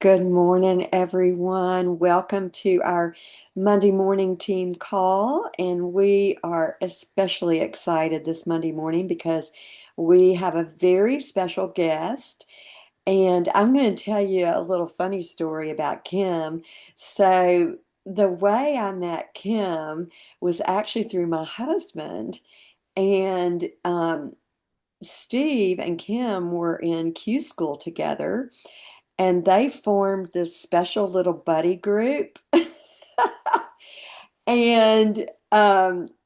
Good morning, everyone. Welcome to our Monday morning team call. And we are especially excited this Monday morning because we have a very special guest. And I'm going to tell you a little funny story about Kim. So, the way I met Kim was actually through my husband. And Steve and Kim were in Q school together and they formed this special little buddy group. And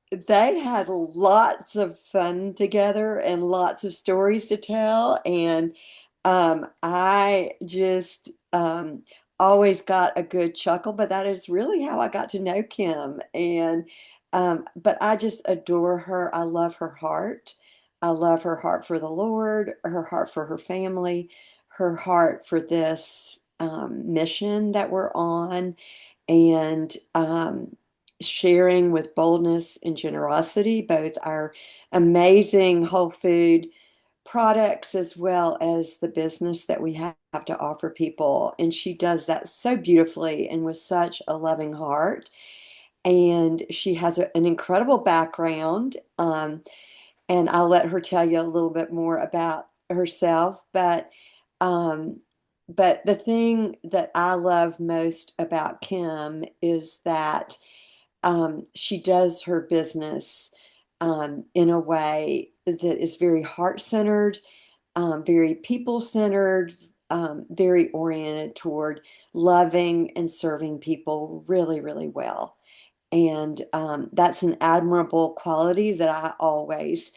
they had lots of fun together and lots of stories to tell. And I just always got a good chuckle, but that is really how I got to know Kim. And but I just adore her. I love her heart. I love her heart for the Lord, her heart for her family, her heart for this mission that we're on, and sharing with boldness and generosity, both our amazing whole food products as well as the business that we have to offer people. And she does that so beautifully and with such a loving heart. And she has an incredible background. And I'll let her tell you a little bit more about herself. Um, but the thing that I love most about Kim is that she does her business in a way that is very heart-centered, very people-centered, very oriented toward loving and serving people really, really well. And that's an admirable quality that I always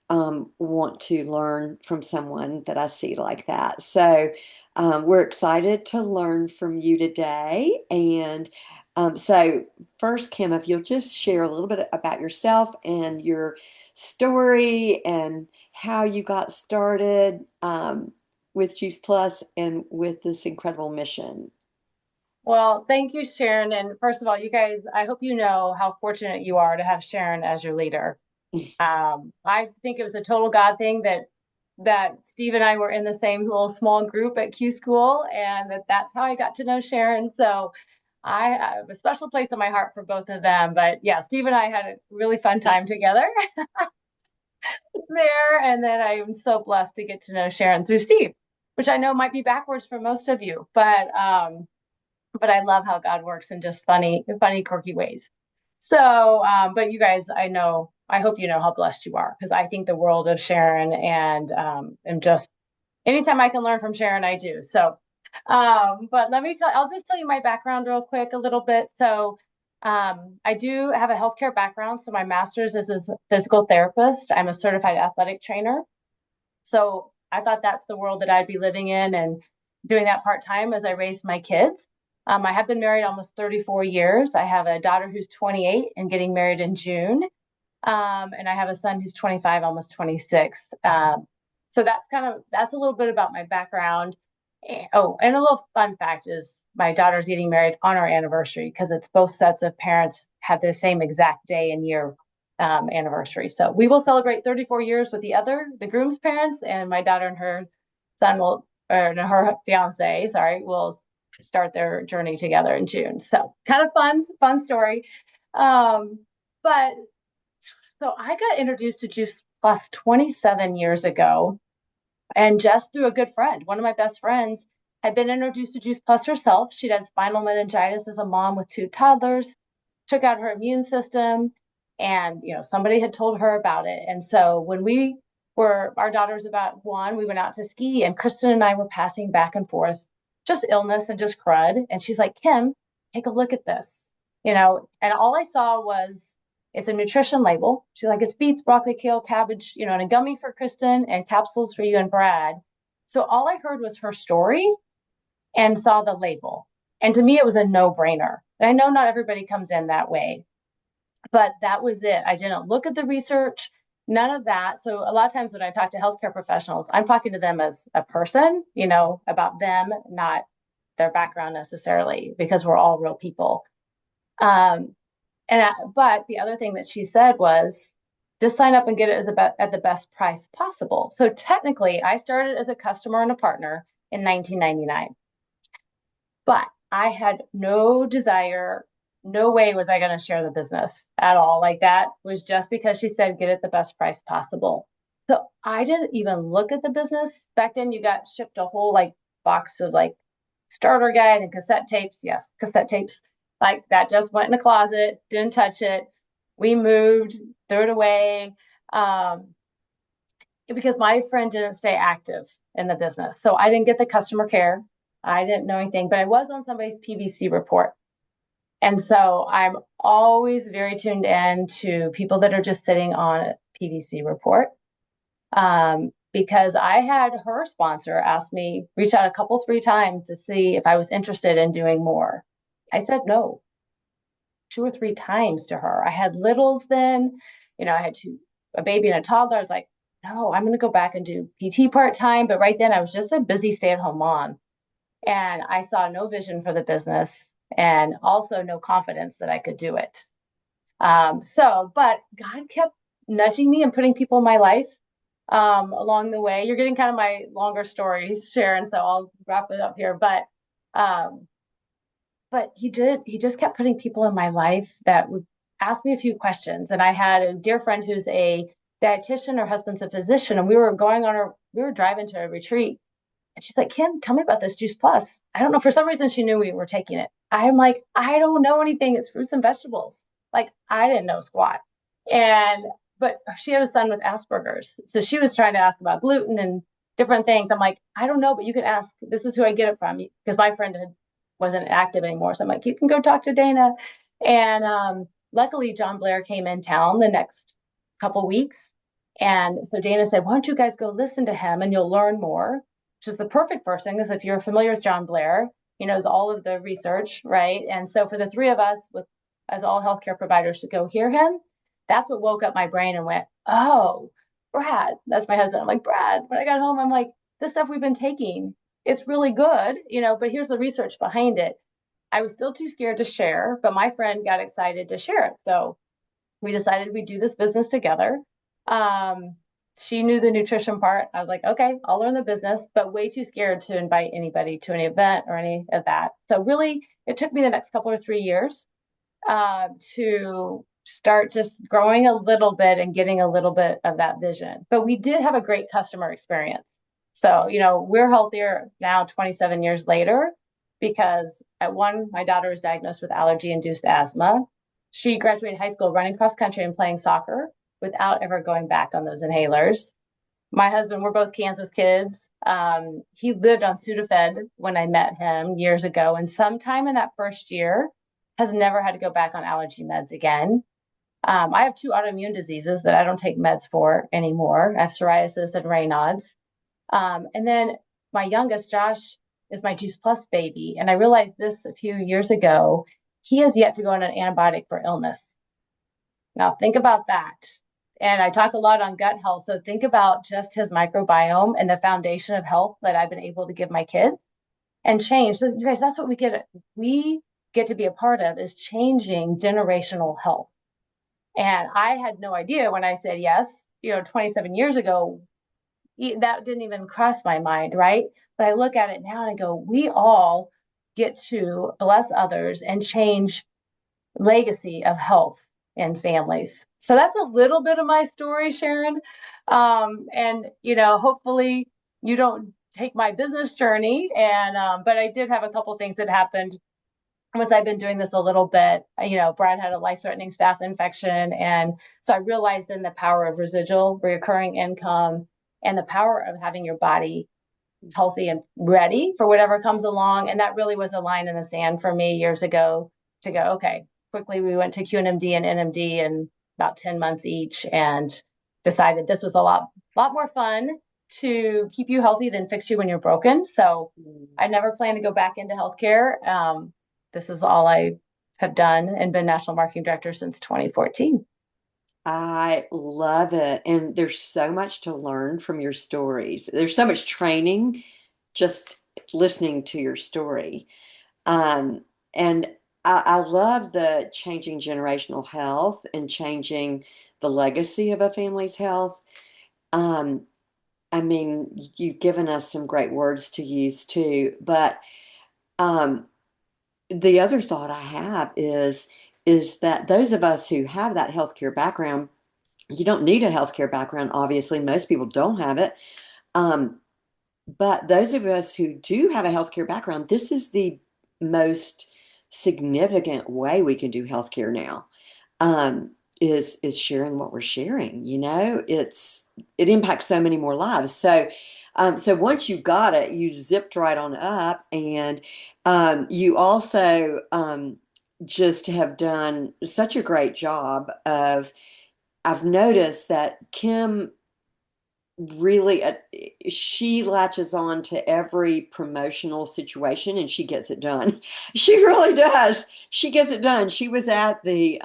want to learn from someone that I see like that. So we're excited to learn from you today. And so, first, Kim, if you'll just share a little bit about yourself and your story and how you got started with Juice Plus and with this incredible mission. Well, thank you, Sharon. And first of all, you guys, I hope you know how fortunate you are to have Sharon as your leader. I think it was a total God thing that Steve and I were in the same little small group at Q School, and that's how I got to know Sharon. So I have a special place in my heart for both of them. But yeah, Steve and I had a really fun time together there, and then I am so blessed to get to know Sharon through Steve, which I know might be backwards for most of you, but I love how God works in just funny, quirky ways. So, but you guys, I hope you know how blessed you are because I think the world of Sharon and just anytime I can learn from Sharon, I do. So, but I'll just tell you my background real quick a little bit. So, I do have a healthcare background. So, my master's is as a physical therapist. I'm a certified athletic trainer. So, I thought that's the world that I'd be living in and doing that part time as I raised my kids. I have been married almost 34 years. I have a daughter who's 28 and getting married in June. And I have a son who's 25, almost 26. So that's a little bit about my background. Oh, and a little fun fact is my daughter's getting married on our anniversary because it's both sets of parents have the same exact day and year anniversary. So we will celebrate 34 years with the groom's parents, and my daughter and her son will, or no, her fiance, sorry, will start their journey together in June. So kind of fun story. Um, but so I got introduced to Juice Plus 27 years ago, and just through a good friend. One of my best friends had been introduced to Juice Plus herself. She'd had spinal meningitis as a mom with two toddlers, took out her immune system, and somebody had told her about it. And so when our daughter's about one, we went out to ski, and Kristen and I were passing back and forth, just illness and just crud. And she's like, Kim, take a look at this, and all I saw was it's a nutrition label. She's like, it's beets, broccoli, kale, cabbage, and a gummy for Kristen and capsules for you and Brad. So all I heard was her story and saw the label. And to me, it was a no brainer. And I know not everybody comes in that way, but that was it. I didn't look at the research, none of that. So a lot of times when I talk to healthcare professionals, I'm talking to them as a person, about them, not their background necessarily, because we're all real people. Um, but the other thing that she said was just sign up and get it at the best price possible. So technically, I started as a customer and a partner in 1999. But I had no desire, no way was I going to share the business at all. Like that was just because she said, get it the best price possible. So I didn't even look at the business. Back then, you got shipped a whole like box of like starter guide and cassette tapes. Yes, cassette tapes. Like that just went in the closet, didn't touch it. We moved, threw it away. Um, because my friend didn't stay active in the business. So I didn't get the customer care. I didn't know anything, but I was on somebody's PVC report. And so I'm always very tuned in to people that are just sitting on a PVC report. Because I had her sponsor ask me, reach out a couple, three times to see if I was interested in doing more. I said no, two or three times to her. I had littles then, I had a baby and a toddler. I was like, no, I'm going to go back and do PT part time. But right then I was just a busy stay at home mom. And I saw no vision for the business and also no confidence that I could do it. But God kept nudging me and putting people in my life along the way. You're getting kind of my longer story, Sharon, so I'll wrap it up here. Um, but he just kept putting people in my life that would ask me a few questions. And I had a dear friend who's a dietitian, her husband's a physician, and we were driving to a retreat. And she's like, Kim, tell me about this Juice Plus. I don't know. For some reason, she knew we were taking it. I'm like, I don't know anything. It's fruits and vegetables. Like, I didn't know squat. And, but she had a son with Asperger's. So she was trying to ask about gluten and different things. I'm like, I don't know, but you can ask. This is who I get it from. Because my friend wasn't active anymore. So I'm like, you can go talk to Dana. And luckily, John Blair came in town the next couple weeks. And so Dana said, why don't you guys go listen to him and you'll learn more, which is the perfect person because if you're familiar with John Blair, he knows all of the research, right? And so for the three of us, with as all healthcare providers, to go hear him, that's what woke up my brain and went, oh, Brad, that's my husband. I'm like, Brad, when I got home, I'm like, this stuff we've been taking, it's really good, but here's the research behind it. I was still too scared to share, but my friend got excited to share it. So we decided we'd do this business together. Um, she knew the nutrition part. I was like, okay, I'll learn the business, but way too scared to invite anybody to any event or any of that. So really, it took me the next couple or 3 years to start just growing a little bit and getting a little bit of that vision. But we did have a great customer experience. So, we're healthier now 27 years later because at one, my daughter was diagnosed with allergy induced asthma. She graduated high school running cross country and playing soccer without ever going back on those inhalers. My husband, we're both Kansas kids. He lived on Sudafed when I met him years ago, and sometime in that first year, has never had to go back on allergy meds again. I have two autoimmune diseases that I don't take meds for anymore. I have psoriasis and Raynaud's. And then my youngest, Josh, is my Juice Plus baby. And I realized this a few years ago. He has yet to go on an antibiotic for illness. Now, think about that. And I talk a lot on gut health. So think about just his microbiome and the foundation of health that I've been able to give my kids and change. So, you guys, that's what we get to be a part of is changing generational health. And I had no idea when I said yes, 27 years ago, that didn't even cross my mind, right? But I look at it now and I go, we all get to bless others and change legacy of health in families. So that's a little bit of my story, Sharon. And hopefully you don't take my business journey. And but I did have a couple things that happened once I've been doing this a little bit. Brad had a life-threatening staph infection, and so I realized then the power of residual recurring income and the power of having your body healthy and ready for whatever comes along. And that really was a line in the sand for me years ago to go, okay, quickly we went to QNMD and NMD in about 10 months each and decided this was a lot more fun to keep you healthy than fix you when you're broken. So I never plan to go back into healthcare. This is all I have done and been national marketing director since 2014. I love it. And there's so much to learn from your stories. There's so much training just listening to your story. Um, and I love the changing generational health and changing the legacy of a family's health. Um, I mean, you've given us some great words to use too, but the other thought I have is that those of us who have that healthcare background, you don't need a healthcare background, obviously. Most people don't have it. Um, but those of us who do have a healthcare background, this is the most significant way we can do healthcare now. Um, is sharing what we're sharing. It impacts so many more lives. So once you got it, you zipped right on up, and you also just have done such a great job of. I've noticed that Kim really she latches on to every promotional situation and she gets it done. She really does. She gets it done. She was at the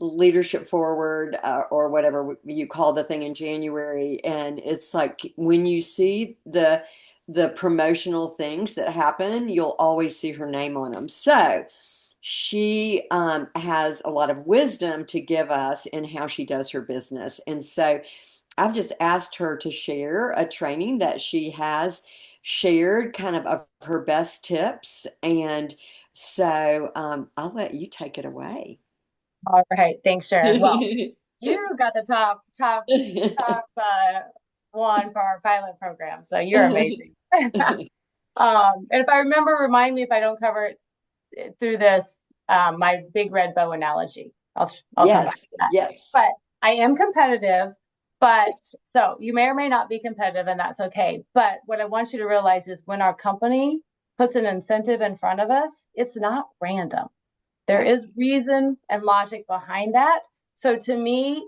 Leadership Forward, or whatever you call the thing, in January, and it's like when you see the promotional things that happen, you'll always see her name on them. So she has a lot of wisdom to give us in how she does her business. And so I've just asked her to share a training that she has shared, kind of her best tips. And so I'll let you take it away. All right, thanks, Sharon. Well, you got the top one for our pilot program, so you're amazing. And if I remember, remind me if I don't cover it through this, my big red bow analogy. I'll come back Yes, to that. yes. But I am competitive, but so you may or may not be competitive, and that's okay. But what I want you to realize is when our company puts an incentive in front of us, it's not random. There Right. is reason and logic behind that. So to me,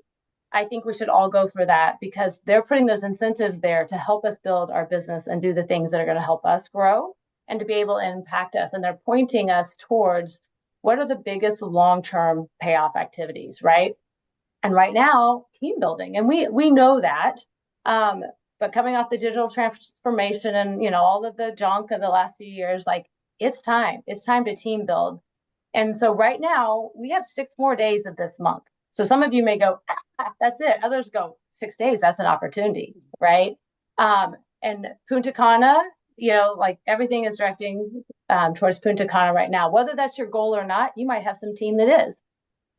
I think we should all go for that because they're putting those incentives there to help us build our business and do the things that are going to help us grow and to be able to impact us. And they're pointing us towards what are the biggest long-term payoff activities, right? And right now, team building, and we know that. Um, but coming off the digital transformation and all of the junk of the last few years, like it's time. It's time to team build. And so right now we have 6 more days of this month. So some of you may go, that's it. Others go 6 days. That's an opportunity, right? And Punta Cana, like everything is directing towards Punta Cana right now. Whether that's your goal or not, you might have some team that is.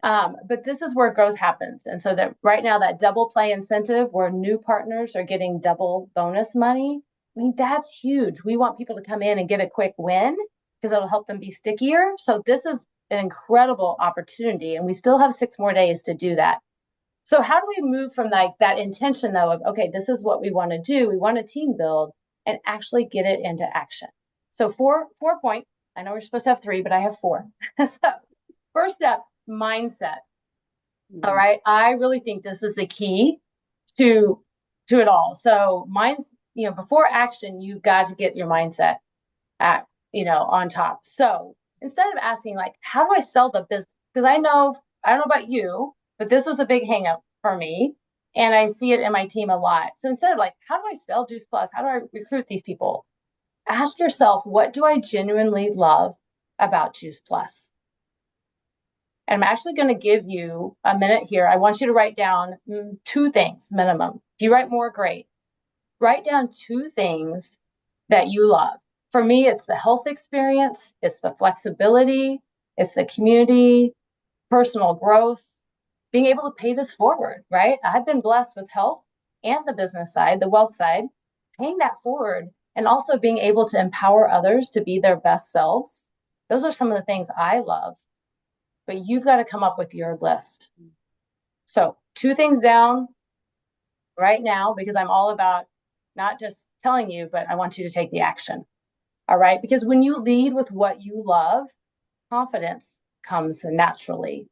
But this is where growth happens. And so that right now, that double play incentive where new partners are getting double bonus money, I mean, that's huge. We want people to come in and get a quick win because it'll help them be stickier. So this is an incredible opportunity. And we still have 6 more days to do that. So how do we move from like that intention though of, okay, this is what we want to do. We want a team build and actually get it into action. So four points. I know we're supposed to have three, but I have four. So first step, mindset. All Mm. right. I really think this is the key to it all. So before action, you've got to get your mindset at, on top. So instead of asking like, how do I sell the business? Because I don't know about you, but this was a big hang up for me. And I see it in my team a lot. So instead of like, how do I sell Juice Plus? How do I recruit these people? Ask yourself, what do I genuinely love about Juice Plus? And I'm actually going to give you a minute here. I want you to write down 2 things minimum. If you write more, great. Write down 2 things that you love. For me, it's the health experience, it's the flexibility, it's the community, personal growth, being able to pay this forward, right? I've been blessed with health and the business side, the wealth side, paying that forward and also being able to empower others to be their best selves. Those are some of the things I love, but you've got to come up with your list. So, 2 things down right now because I'm all about not just telling you, but I want you to take the action. All right. Because when you lead with what you love, confidence comes naturally.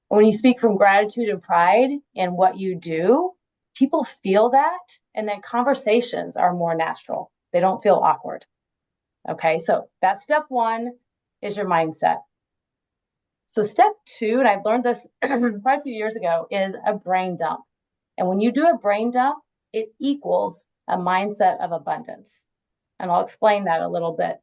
When you speak from gratitude and pride in what you do, people feel that, and then conversations are more natural. They don't feel awkward. Okay. So that's step one is your mindset. So step two, and I learned this quite a few years ago, is a brain dump. And when you do a brain dump, it equals a mindset of abundance. And I'll explain that a little bit.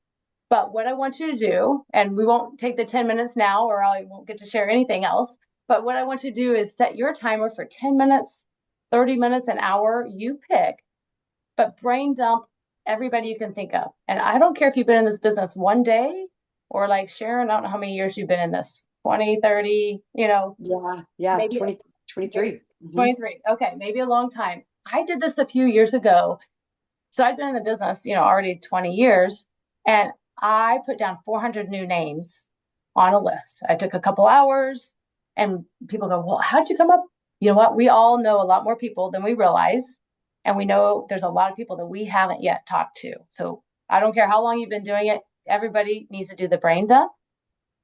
But what I want you to do, and we won't take the 10 minutes now, or I won't get to share anything else. But what I want you to do is set your timer for 10 minutes, 30 minutes, an hour, you pick, but brain dump everybody you can think of. And I don't care if you've been in this business one day Or like Sharon, I don't know how many years you've been in this, 20, 30, Yeah, yeah, maybe 2023. 23. Okay, maybe a long time. I did this a few years ago. So I'd been in the business, already 20 years, and I put down 400 new names on a list. I took a couple hours, and people go, "Well, how'd you come up?" You know what? We all know a lot more people than we realize, and we know there's a lot of people that we haven't yet talked to. So I don't care how long you've been doing it, everybody needs to do the brain dump.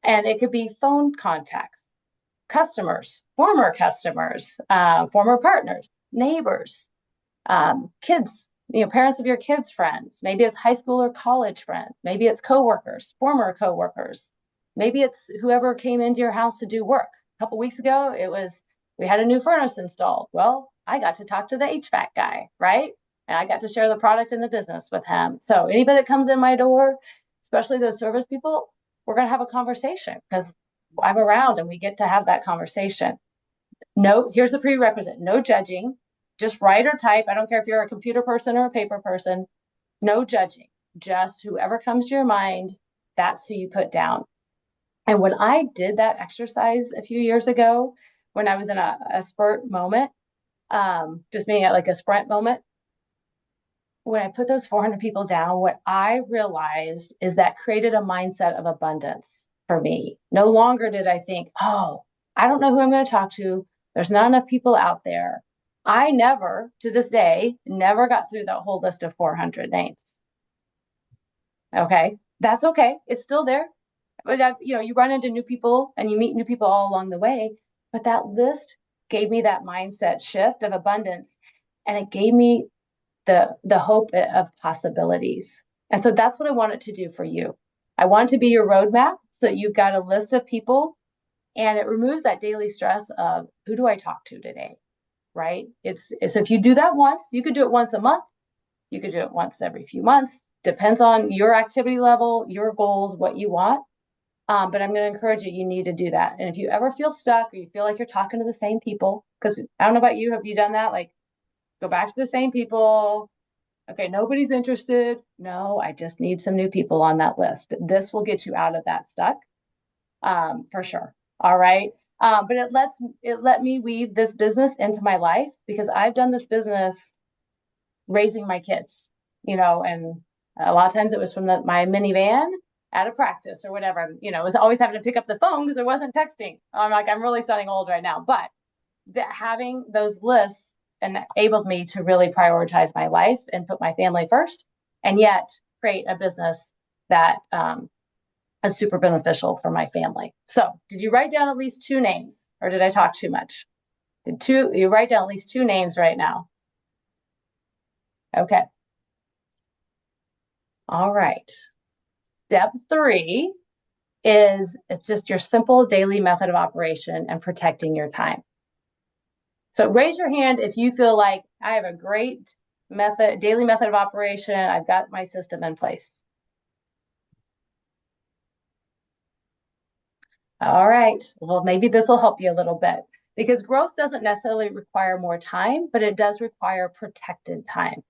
And it could be phone contacts, customers, former partners, neighbors, kids, parents of your kids' friends. Maybe it's high school or college friends. Maybe it's coworkers, former coworkers. Maybe it's whoever came into your house to do work. A couple weeks ago, we had a new furnace installed. Well, I got to talk to the HVAC guy, right? And I got to share the product and the business with him. So anybody that comes in my door, especially those service people, we're going to have a conversation because I'm around and we get to have that conversation. No, here's the prerequisite: no judging, just write or type. I don't care if you're a computer person or a paper person, no judging, just whoever comes to your mind, that's who you put down. And when I did that exercise a few years ago, when I was in a spurt moment, just being at like a sprint moment, when I put those 400 people down, what I realized is that created a mindset of abundance for me. No longer did I think, oh, I don't know who I'm going to talk to. There's not enough people out there. I never, to this day, never got through that whole list of 400 names. Okay. That's okay. It's still there. But you run into new people and you meet new people all along the way. But that list gave me that mindset shift of abundance, and it gave me the hope of possibilities. And so that's what I wanted to do for you. I want to be your roadmap so that you've got a list of people, and it removes that daily stress of who do I talk to today, right? It's if you do that once, you could do it once a month, you could do it once every few months, depends on your activity level, your goals, what you want. But I'm going to encourage you, you need to do that. And if you ever feel stuck or you feel like you're talking to the same people, because I don't know about you, have you done that? Like, go back to the same people. Okay, nobody's interested. No, I just need some new people on that list. This will get you out of that stuck, for sure. All right. But it let me weave this business into my life because I've done this business raising my kids, and a lot of times it was from my minivan at a practice or whatever. It was always having to pick up the phone because there wasn't texting. I'm really sounding old right now, but having those lists enabled me to really prioritize my life and put my family first, and yet create a business that is super beneficial for my family. So, did you write down at least two names, or did I talk too much? You write down at least two names right now? Okay. All right. Step 3 is it's just your simple daily method of operation and protecting your time. So raise your hand if you feel like I have a great daily method of operation. I've got my system in place. All right. Well, maybe this will help you a little bit because growth doesn't necessarily require more time, but it does require protected time.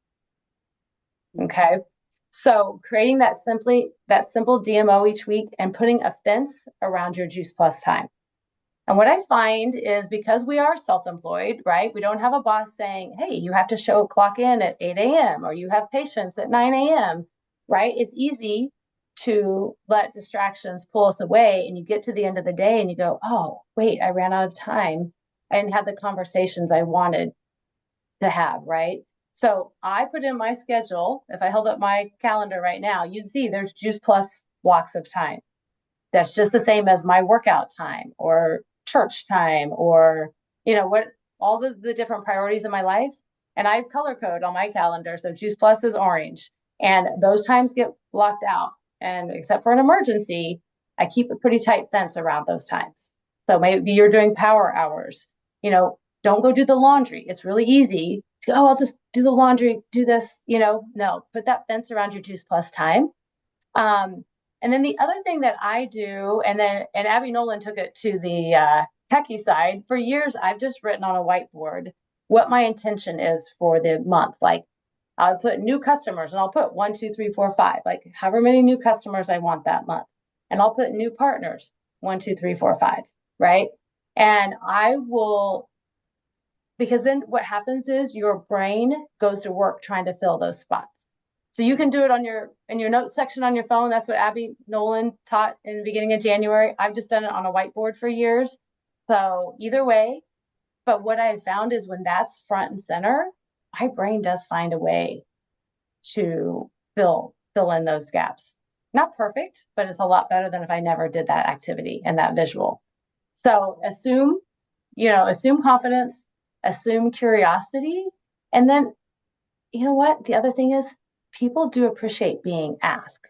Okay. So creating that simple DMO each week and putting a fence around your Juice Plus time. And what I find is because we are self-employed, right? We don't have a boss saying, hey, you have to clock in at 8 a.m. or you have patients at 9 a.m., right? It's easy to let distractions pull us away. And you get to the end of the day and you go, oh, wait, I ran out of time. I didn't have the conversations I wanted to have, right? So I put in my schedule. If I held up my calendar right now, you'd see there's Juice Plus blocks of time. That's just the same as my workout time or church time or, what all the different priorities in my life. And I color code on my calendar. So Juice Plus is orange. And those times get blocked out. And except for an emergency, I keep a pretty tight fence around those times. So maybe you're doing power hours. Don't go do the laundry. It's really easy to go, oh, I'll just do the laundry, do this, no, put that fence around your Juice Plus time. And then the other thing that I do, and Abby Nolan took it to the techie side. For years, I've just written on a whiteboard what my intention is for the month. Like I'll put new customers and I'll put 1, 2, 3, 4, 5, like however many new customers I want that month. and I'll put new partners, 1, 2, 3, 4, 5, right? And I will, because then what happens is your brain goes to work trying to fill those spots. So you can do it on your in your notes section on your phone. That's what Abby Nolan taught in the beginning of January. I've just done it on a whiteboard for years. So either way, but what I have found is when that's front and center, my brain does find a way to fill in those gaps. Not perfect, but it's a lot better than if I never did that activity and that visual. So assume confidence, assume curiosity, and then you know what? The other thing is people do appreciate being asked.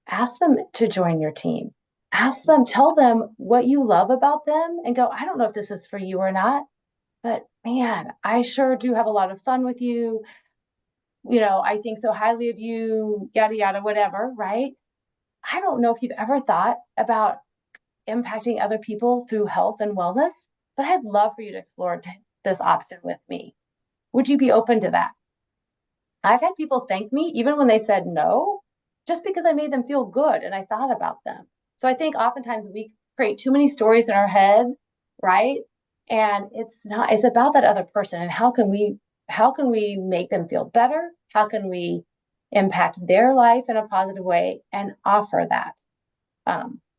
Ask them to join your team. Ask them, tell them what you love about them and go, I don't know if this is for you or not, but man, I sure do have a lot of fun with you. I think so highly of you, yada, yada, whatever, right? I don't know if you've ever thought about impacting other people through health and wellness, but I'd love for you to explore this option with me. Would you be open to that? I've had people thank me even when they said no, just because I made them feel good and I thought about them. So I think oftentimes we create too many stories in our head, right? And it's about that other person and how can we make them feel better? How can we impact their life in a positive way and offer that?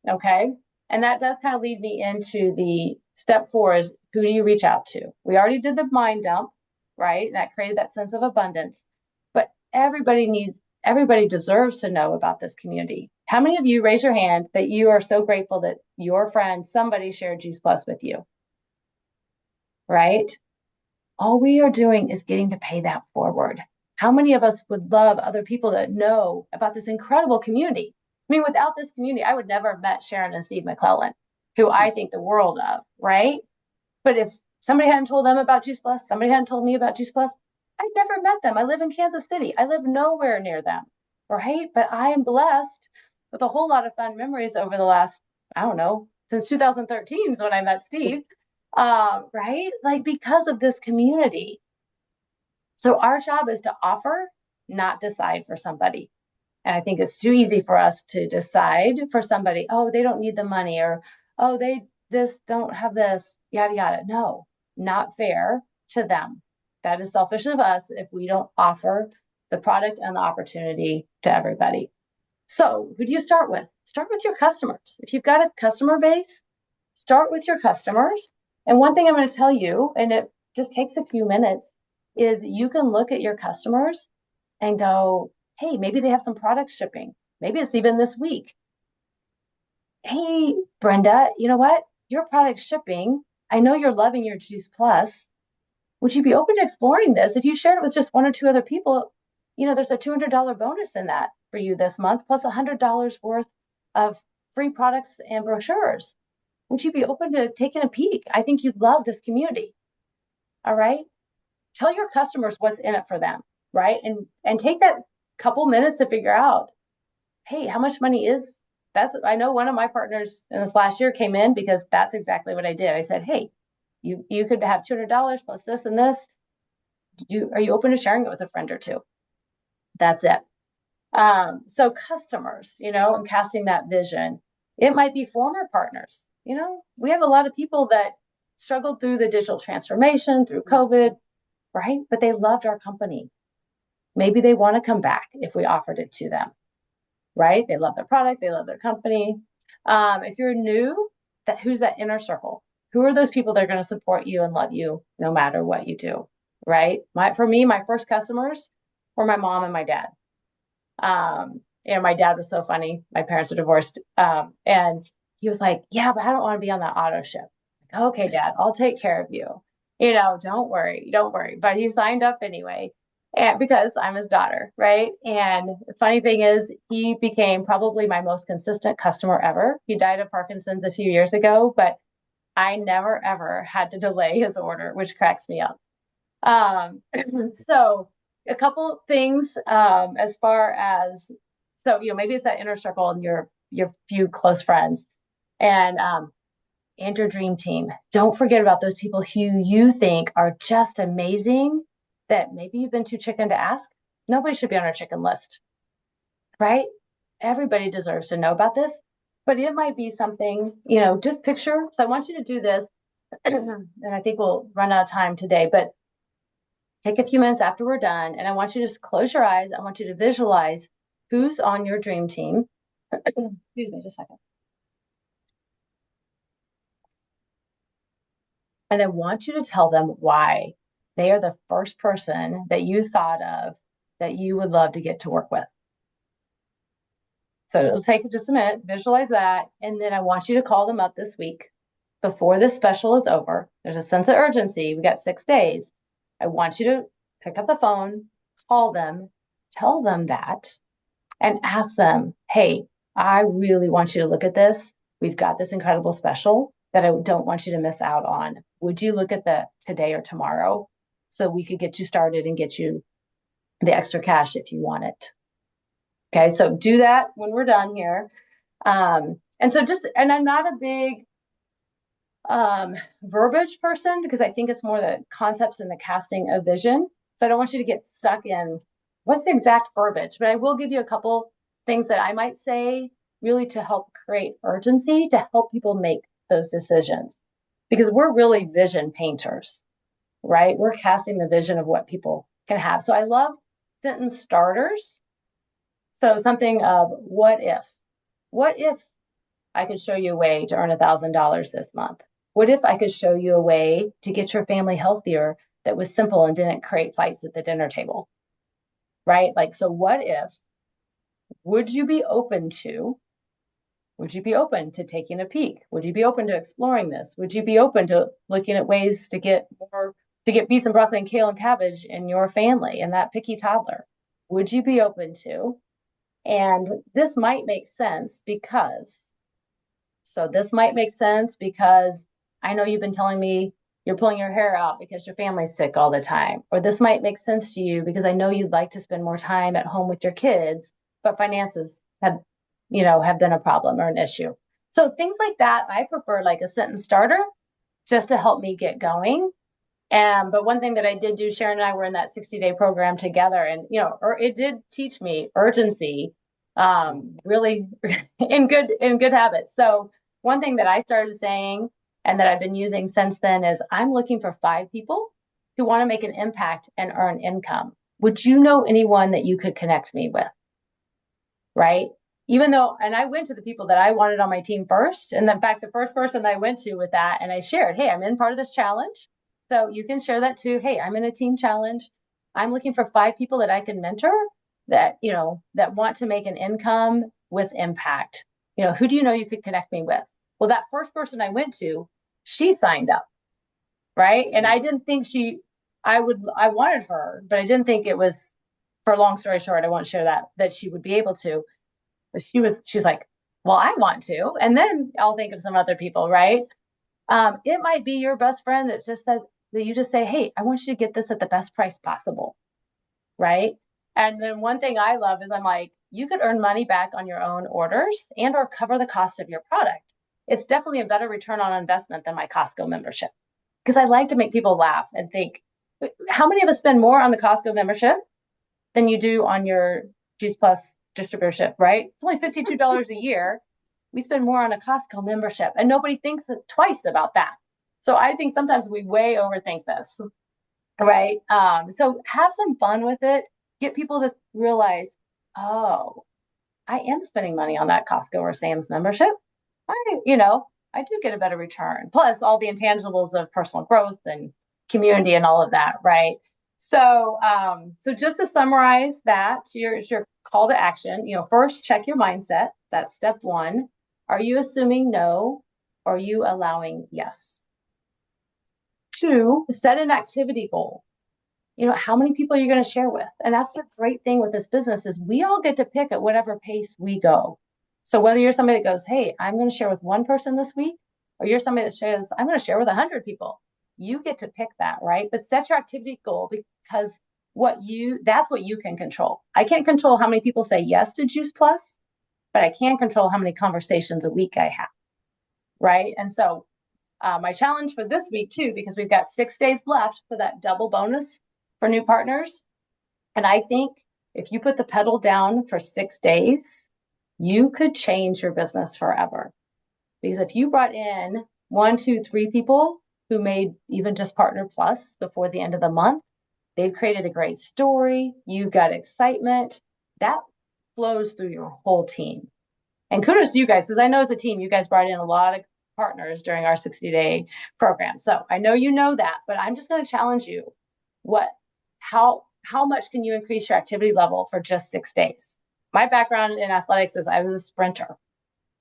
Okay. And that does kind of lead me into the step 4 is who do you reach out to? We already did the mind dump, right? And that created that sense of abundance. But everybody deserves to know about this community. How many of you raise your hand that you are so grateful that your friend, somebody shared Juice Plus with you, right? All we are doing is getting to pay that forward. How many of us would love other people to know about this incredible community? I mean, without this community, I would never have met Sharon and Steve McClellan, who I think the world of, right? But if somebody hadn't told them about Juice Plus, somebody hadn't told me about Juice Plus, I'd never met them. I live in Kansas City. I live nowhere near them, right? But I am blessed with a whole lot of fun memories over the last, I don't know, since 2013 is when I met Steve, right? Like because of this community. So our job is to offer, not decide for somebody. And I think it's too easy for us to decide for somebody, oh, they don't need the money, or oh, they this don't have this, yada yada. No, not fair to them. That is selfish of us if we don't offer the product and the opportunity to everybody. So who do you start with? Start with your customers. If you've got a customer base, start with your customers. And one thing I'm going to tell you, and it just takes a few minutes, is you can look at your customers and go, hey, maybe they have some products shipping. Maybe it's even this week. Hey, Brenda, you know what? Your product's shipping. I know you're loving your Juice Plus. Would you be open to exploring this? If you shared it with just 1 or 2 other people, there's a $200 bonus in that for you this month, plus $100 worth of free products and brochures. Would you be open to taking a peek? I think you'd love this community. All right. Tell your customers what's in it for them, right? And take that couple minutes to figure out, hey, how much money is that's I know one of my partners in this last year came in because that's exactly what I did. I said, hey, you could have $200 plus this and this. Are you open to sharing it with a friend or two? That's it. So customers, and casting that vision. It might be former partners. We have a lot of people that struggled through the digital transformation, through COVID, right? But they loved our company. Maybe they want to come back if we offered it to them, right? They love their product, they love their company. If you're new, who's that inner circle? Who are those people that are going to support you and love you no matter what you do, right? For me, my first customers were my mom and my dad. My dad was so funny. My parents are divorced. And he was like, yeah, but I don't want to be on that auto ship. Like, okay, Dad, I'll take care of you. Don't worry, don't worry. But he signed up anyway. And because I'm his daughter, right? And the funny thing is, he became probably my most consistent customer ever. He died of Parkinson's a few years ago, but I never ever had to delay his order, which cracks me up. So a couple things as far as maybe it's that inner circle and your few close friends and your dream team. Don't forget about those people who you think are just amazing that maybe you've been too chicken to ask. Nobody should be on our chicken list, right? everybody deserves to know about this, but it might be something, just picture. So I want you to do this, and I think we'll run out of time today, but take a few minutes after we're done, and I want you to just close your eyes. I want you to visualize who's on your dream team. Excuse me, just a second. And I want you to tell them why they are the first person that you thought of that you would love to get to work with. So it'll take just a minute, visualize that. And then I want you to call them up this week before this special is over. There's a sense of urgency. We got 6 days. I want you to pick up the phone, call them, tell them that, and ask them, hey, I really want you to look at this. We've got this incredible special that I don't want you to miss out on. Would you look at the today or tomorrow so we could get you started and get you the extra cash if you want it? Okay, so do that when we're done here. And I'm not a big verbiage person because I think it's more the concepts and the casting of vision. So I don't want you to get stuck in what's the exact verbiage, but I will give you a couple things that I might say really to help create urgency to help people make those decisions because we're really vision painters, right? We're casting the vision of what people can have. So I love sentence starters. So something of what if? What if I could show you a way to earn $1,000 this month? What if I could show you a way to get your family healthier that was simple and didn't create fights at the dinner table? Right? Like, so what if, would you be open to, would you be open to taking a peek? Would you be open to exploring this? Would you be open to looking at ways to get beets and broccoli and kale and cabbage in your family and that picky toddler? Would you be open to? And this might make sense because I know you've been telling me you're pulling your hair out because your family's sick all the time. Or this might make sense to you because I know you'd like to spend more time at home with your kids, but finances have been a problem or an issue. So things like that, I prefer like a sentence starter just to help me get going. But one thing that I did do, Sharon and I were in that 60-day program together, and it did teach me urgency, really in good habits. So one thing that I started saying and that I've been using since then is I'm looking for 5 people who want to make an impact and earn income. Would you know anyone that you could connect me with? Right? And I went to the people that I wanted on my team first. And in fact, the first person I went to with that, and I shared, hey, I'm in part of this challenge. So you can share that too. Hey, I'm in a team challenge. I'm looking for 5 people that I can mentor that want to make an income with impact. Who do you know you could connect me with? Well, that first person I went to, she signed up, right? And I didn't think I wanted her, but I didn't think it was, for a long story short, I won't share that she would be able to. But she was like, well, I want to. And then I'll think of some other people, right? It might be your best friend that just says that you just say, hey, I want you to get this at the best price possible, right? And then one thing I love is I'm like, you could earn money back on your own orders and or cover the cost of your product. It's definitely a better return on investment than my Costco membership. Because I like to make people laugh and think, how many of us spend more on the Costco membership than you do on your Juice Plus distributorship, right? It's only $52 a year. We spend more on a Costco membership, and nobody thinks twice about that. So I think sometimes we way overthink this, right? So have some fun with it. Get people to realize, oh, I am spending money on that Costco or Sam's membership. I do get a better return. Plus all the intangibles of personal growth and community and all of that, right? So just to summarize that, your call to action, first check your mindset. That's step one. Are you assuming no? Or are you allowing yes? 2, set an activity goal. How many people are you going to share with? And that's the great thing with this business is we all get to pick at whatever pace we go. So whether you're somebody that goes, hey, I'm going to share with one person this week, or you're somebody that shares, I'm going to share with 100 people. You get to pick that, right? But set your activity goal because that's what you can control. I can't control how many people say yes to Juice Plus, but I can control how many conversations a week I have, right? And so my challenge for this week too, because we've got 6 days left for that double bonus for new partners. And I think if you put the pedal down for 6 days, you could change your business forever. Because if you brought in one, two, three people who made even just Partner Plus before the end of the month, they've created a great story, you've got excitement, that flows through your whole team. And kudos to you guys, because I know as a team, you guys brought in a lot of partners during our 60-day program. So I know you know that, but I'm just going to challenge you. What, how much can you increase your activity level for just 6 days? My background in athletics is I was a sprinter,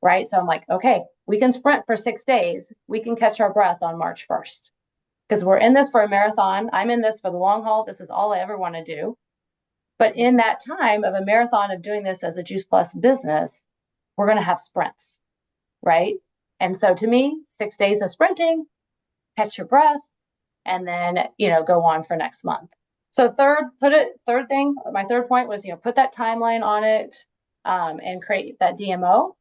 right? So I'm like, okay, we can sprint for 6 days. We can catch our breath on March 1st because we're in this for a marathon. I'm in this for the long haul. This is all I ever want to do. But in that time of a marathon of doing this as a Juice Plus business, we're going to have sprints, right? And so to me, 6 days of sprinting, catch your breath, and then, go on for next month. So third thing, my third point was, put that timeline on it, and create that DMO,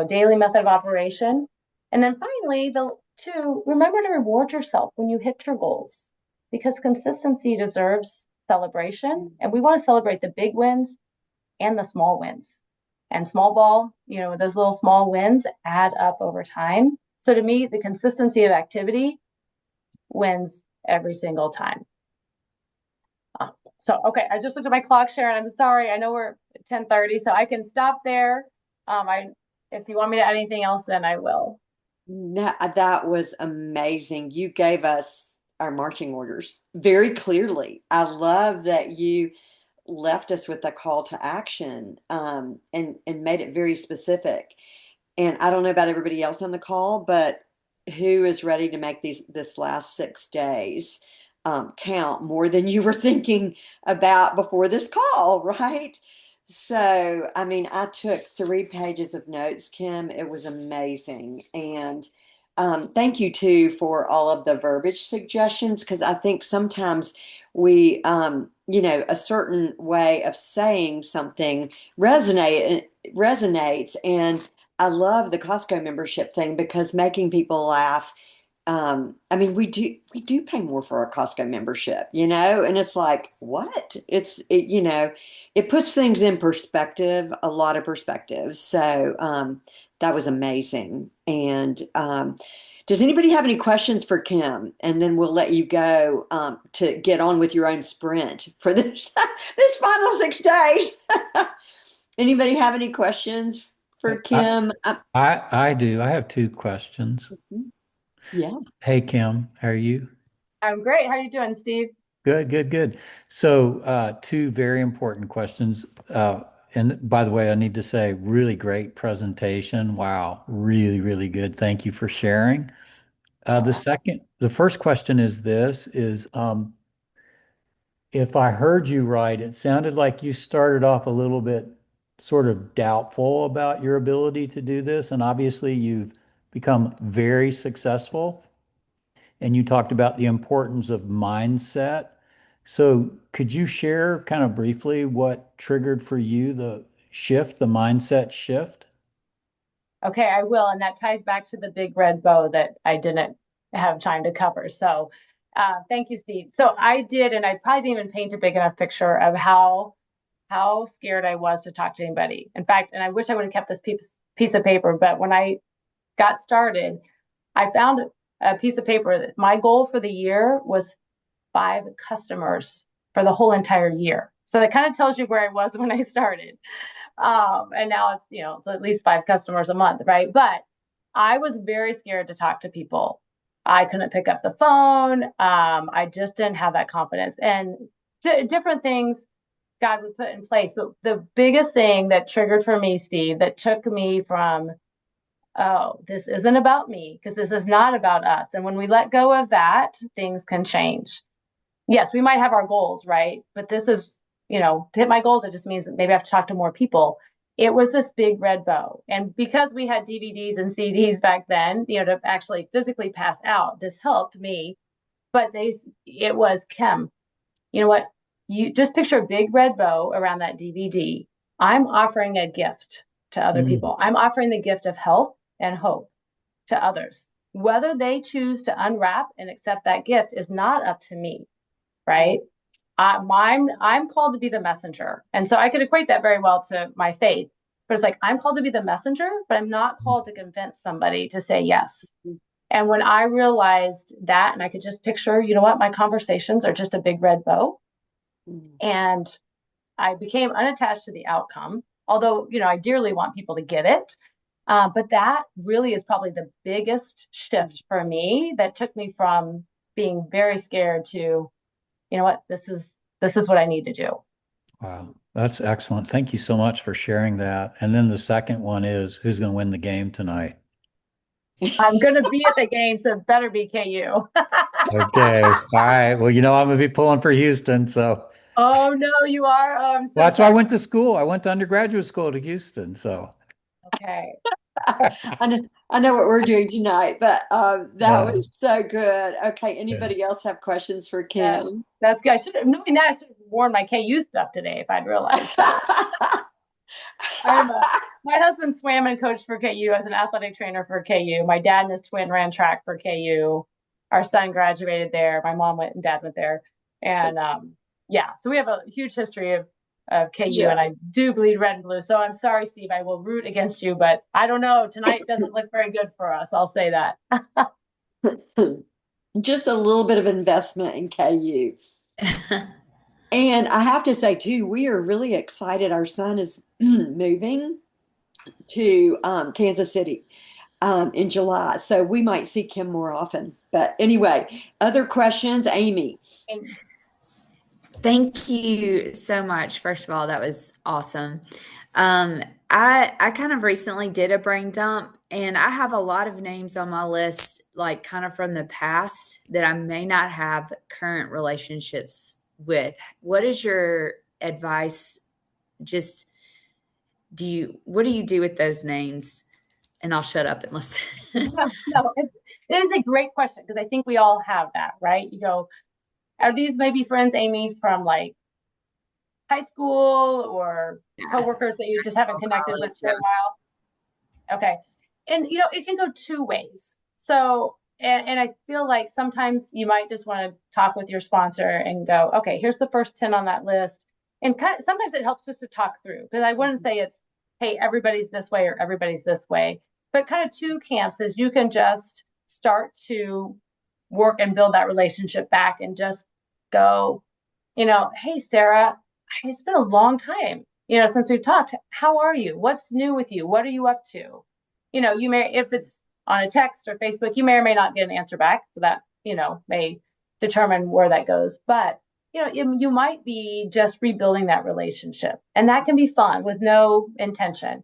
daily method of operation. And then finally, remember to reward yourself when you hit your goals, because consistency deserves celebration. And we want to celebrate the big wins and the small wins. And small ball, those little small wins add up over time. So to me, the consistency of activity wins every single time. Okay, I just looked at my clock, Sharon. I'm sorry. I know we're at 10:30, so I can stop there. If you want me to add anything else, then I will. No, that was amazing. You gave us our marching orders very clearly. I love that you left us with a call to action, and made it very specific. And I don't know about everybody else on the call, but who is ready to make this last 6 days count more than you were thinking about before this call, right? So, I mean, I took 3 pages of notes, Kim. It was amazing. And thank you too for all of the verbiage suggestions, because I think sometimes a certain way of saying something resonates. And I love the Costco membership thing because making people laugh. I mean, we do pay more for our Costco membership, and it's like, what? It puts things in perspective, a lot of perspective. So that was amazing. And does anybody have any questions for Kim? And then we'll let you go to get on with your own sprint for this this final 6 days. Anybody have any questions for I, Kim? I do. I have two questions. Yeah. Hey, Kim, how are you? I'm great. How are you doing, Steve? Good, good, good. So, two very important questions. And by the way, I need to say, really great presentation. Wow, really, really good. Thank you for sharing. The first question is this, if I heard you right, it sounded like you started off a little bit sort of doubtful about your ability to do this, and obviously you've become very successful. And you talked about the importance of mindset. So, could you share kind of briefly what triggered for you the shift, the mindset shift? Okay, I will. And that ties back to the big red bow that I didn't have time to cover. So thank you, Steve. So I did, and I probably didn't even paint a big enough picture of how scared I was to talk to anybody. In fact, and I wish I would have kept this piece of paper, but when I got started, I found a piece of paper that my goal for the year was 5 customers for the whole entire year. So that kind of tells you where I was when I started. And now it's at least 5 customers a month, right? But I was very scared to talk to people. I couldn't pick up the phone. I just didn't have that confidence, and different things God would put in place. But the biggest thing that triggered for me, Steve, that took me from, oh, this isn't about me, because this is not about us. And when we let go of that, things can change. Yes, we might have our goals, right? But this is, to hit my goals, it just means that maybe I have to talk to more people. It was this big red bow. And because we had DVDs and CDs back then, to actually physically pass out, this helped me. But it was Kim. You know what? You just picture a big red bow around that DVD. I'm offering a gift to other Mm. people. I'm offering the gift of health and hope to others. Whether they choose to unwrap and accept that gift is not up to me, right? I'm called to be the messenger, and so I could equate that very well to my faith. but it's like, I'm called to be the messenger, but I'm not called to convince somebody to say yes. And when I realized that, and I could just picture, you know what, my conversations are just a big red bow. And I became unattached to the outcome, although, I dearly want people to get it. But that really is probably the biggest shift for me that took me from being very scared to, you know what, this is what I need to do. Wow, that's excellent. Thank you so much for sharing that. And then the second one is who's going to win the game tonight? I'm going to be at the game, so it better be KU. Okay. All right. Well, I'm going to be pulling for Houston. So Oh, no, you are. Oh, I'm well, so that's why I sorry. went to school. I went to undergraduate school to Houston. So Okay. I know what we're doing tonight, but that yeah. was so good. Okay, Yeah. anybody else have questions for Yes, Kim? that's good. I should have, knowing that, I should have worn my KU stuff today if I'd realized. So my husband swam and coached for KU as an athletic trainer for KU. My dad and his twin ran track for KU. Our son graduated there. My mom went and dad went there. And yeah, so we have a huge history of KU, Yeah. and I do bleed red and blue. So I'm sorry, Steve, I will root against you, but I don't know. Tonight doesn't look very good for us. I'll say that. Just a little bit of investment in KU. And I have to say, too, we are really excited. Our son is moving to Kansas City in July, so we might see Kim more often. But anyway, other questions, Amy? And Thank you so much. First of all, that was awesome. Um, I kind of recently did a brain dump, and I have a lot of names on my list, like kind of from the past that I may not have current relationships with. What is your advice? Just what do you do with those names? And I'll shut up and listen. no, it is a great question because I think we all have that, right? You go, are these maybe friends, Amy, from like high school or Yeah, coworkers that you just haven't connected with college, for a while? Okay. And it can go two ways. So, and I feel like sometimes you might just want to talk with your sponsor and go, okay, here's the first 10 on that list. And sometimes it helps just to talk through because I wouldn't say it's, hey, everybody's this way or everybody's this way, but kind of two camps is you can just start to work and build that relationship back and just go, hey, Sarah, it's been a long time, since we've talked. How are you? What's new with you? What are you up to? You may, if it's on a text or Facebook, you may or may not get an answer back. So that, may determine where that goes. But, you might be just rebuilding that relationship. And that can be fun with no intention.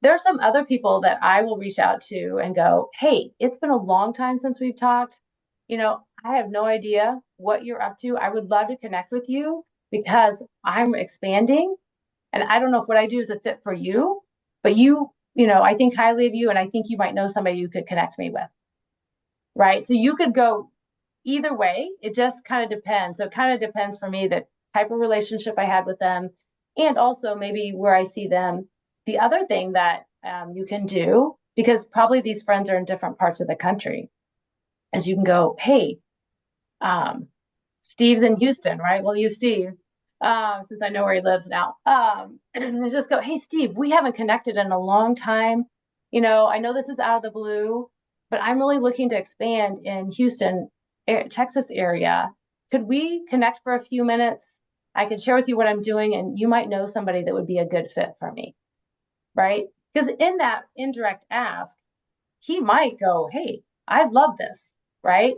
There are some other people that I will reach out to and go, hey, it's been a long time since we've talked. I have no idea what you're up to. I would love to connect with you because I'm expanding and I don't know if what I do is a fit for you, but I think highly of you and I think you might know somebody you could connect me with. Right. So you could go either way. It just kind of depends. So it kind of depends for me the type of relationship I had with them and also maybe where I see them. The other thing that you can do, because probably these friends are in different parts of the country, is you can go, hey, Steve's in Houston, right? We'll use Steve since I know where he lives now. And just go, hey, Steve, we haven't connected in a long time. I know this is out of the blue, but I'm really looking to expand in Houston, Texas area. Could we connect for a few minutes? I could share with you what I'm doing, and you might know somebody that would be a good fit for me, right? Because in that indirect ask, he might go, hey, I love this, right?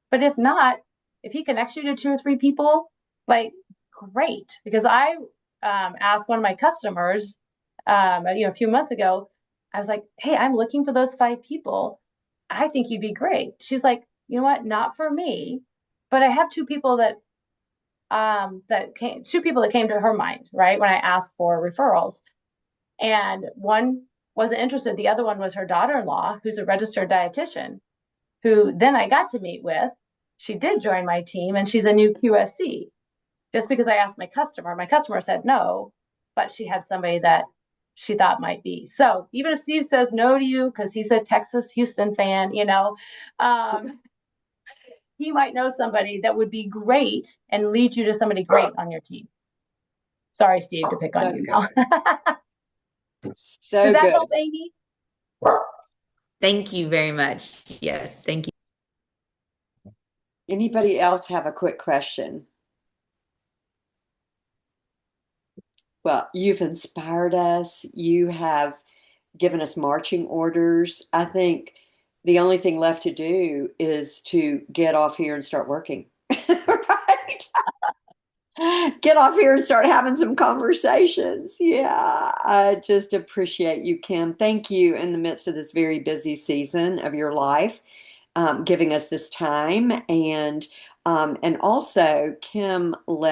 But if not, if he connects you to two or three people, like great. Because I asked one of my customers, a few months ago, I was like, hey, I'm looking for those 5 people. I think you'd be great. She's like, you know what? Not for me, but I have two people two people that came to her mind, right? When I asked for referrals. And one wasn't interested. The other one was her daughter-in-law, who's a registered dietitian, who then I got to meet with. She did join my team and she's a new QSC. Just because I asked my customer said no, but she had somebody that she thought might be. So even if Steve says no to you because he's a Texas Houston fan, he might know somebody that would be great and lead you to somebody great on your team. Sorry, Steve, to pick on you now. So Did that good. help, Amy? Thank you very much. Yes, thank you. Anybody else have a quick question? Well, you've inspired us. You have given us marching orders. I think the only thing left to do is to get off here and start working. Right? Get off here and start having some conversations. Yeah, I just appreciate you, Kim. Thank you in the midst of this very busy season of your life, giving us this time. And also, Kim left.